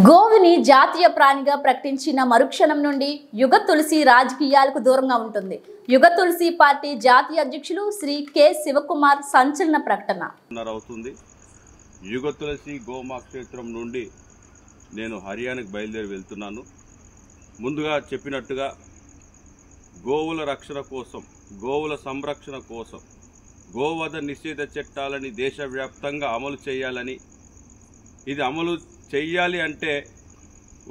గోవుని జాతీయ ప్రాణిగా ప్రకటించిన మరుక్షణం నుండి యుగ తులసి రాజకీయాలకు దూరంగా ఉంటుంది. యుగ తులసి పార్టీ జాతీయ అధ్యక్షులు శ్రీ కె శివకుమార్ సంచలన ప్రకటన అవుతుంది. యుగ తులసి గోమా క్షేత్రం నుండి నేను హర్యానాకు బయలుదేరి వెళ్తున్నాను. ముందుగా చెప్పినట్టుగా గోవుల రక్షణ కోసం, గోవుల సంరక్షణ కోసం గోవధ నిషేధ చట్టాలని దేశవ్యాప్తంగా అమలు చేయాలని, ఇది అమలు చెయ్యాలి అంటే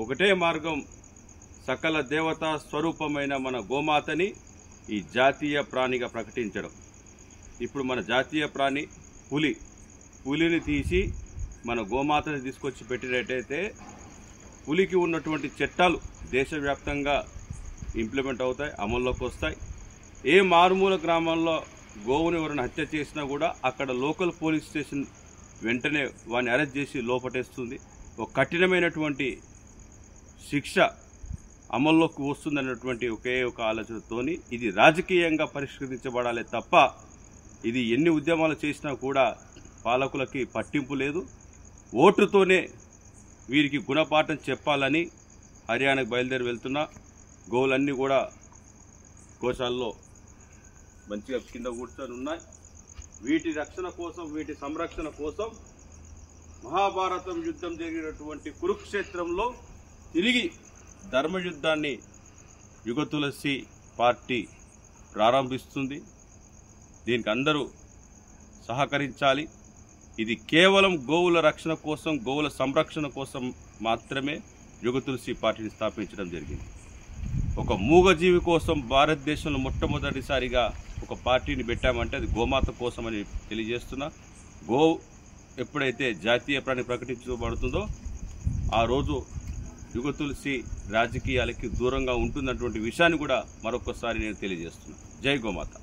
ఒకటే మార్గం, సకల దేవతా స్వరూపమైన మన గోమాతని ఈ జాతీయ ప్రాణిగా ప్రకటించడం. ఇప్పుడు మన జాతీయ ప్రాణి పులిని తీసి మన గోమాతని తీసుకొచ్చి పెట్టినట్టయితే పులికి ఉన్నటువంటి చట్టాలు దేశవ్యాప్తంగా ఇంప్లిమెంట్ అవుతాయి, అమల్లోకి వస్తాయి. ఏ మారుమూల గ్రామంలో గోవుని ఎవరైనా హత్య చేసినా కూడా అక్కడ లోకల్ పోలీస్ స్టేషన్ వెంటనే వాడిని అరెస్ట్ చేసి లోపటేస్తుంది. ఒక కఠినమైనటువంటి శిక్ష అమల్లోకి వస్తుందన్నటువంటి ఒకే ఒక ఆలోచనతోని ఇది రాజకీయంగా పరిష్కరించబడాలి తప్ప ఇది ఎన్ని ఉద్యమాలు చేసినా కూడా పాలకులకి పట్టింపు లేదు. ఓటుతోనే వీరికి గుణపాఠం చెప్పాలని హర్యానాకు బయలుదేరి వెళ్తున్నా. గోవులన్నీ కూడా గోశాలలో మంచిగా కింద కూర్చొని ఉన్నాయి. వీటి రక్షణ కోసం, వీటి సంరక్షణ కోసం మహాభారతం యుద్ధం జరిగినటువంటి కురుక్షేత్రంలో తిరిగి ధర్మయుద్ధాన్ని యుగ తులసి పార్టీ ప్రారంభిస్తుంది. దీనికి అందరూ సహకరించాలి. ఇది కేవలం గోవుల రక్షణ కోసం, గోవుల సంరక్షణ కోసం మాత్రమే యుగ తులసి పార్టీని స్థాపించడం జరిగింది. ఒక మూగజీవి కోసం భారతదేశంలో మొట్టమొదటిసారిగా ఒక పార్టీని పెట్టామంటే అది గోమాత కోసం అని తెలియజేస్తున్నా. ఎప్పుడైతే జాతీయ ప్రాణి ప్రకటించబడుతుందో ఆ రోజు యుగ తులసి రాజకీయాలకి దూరంగా ఉంటున్నటువంటి విషయాన్ని కూడా మరొకసారి నేను తెలియజేస్తున్నా. జై గోమాత.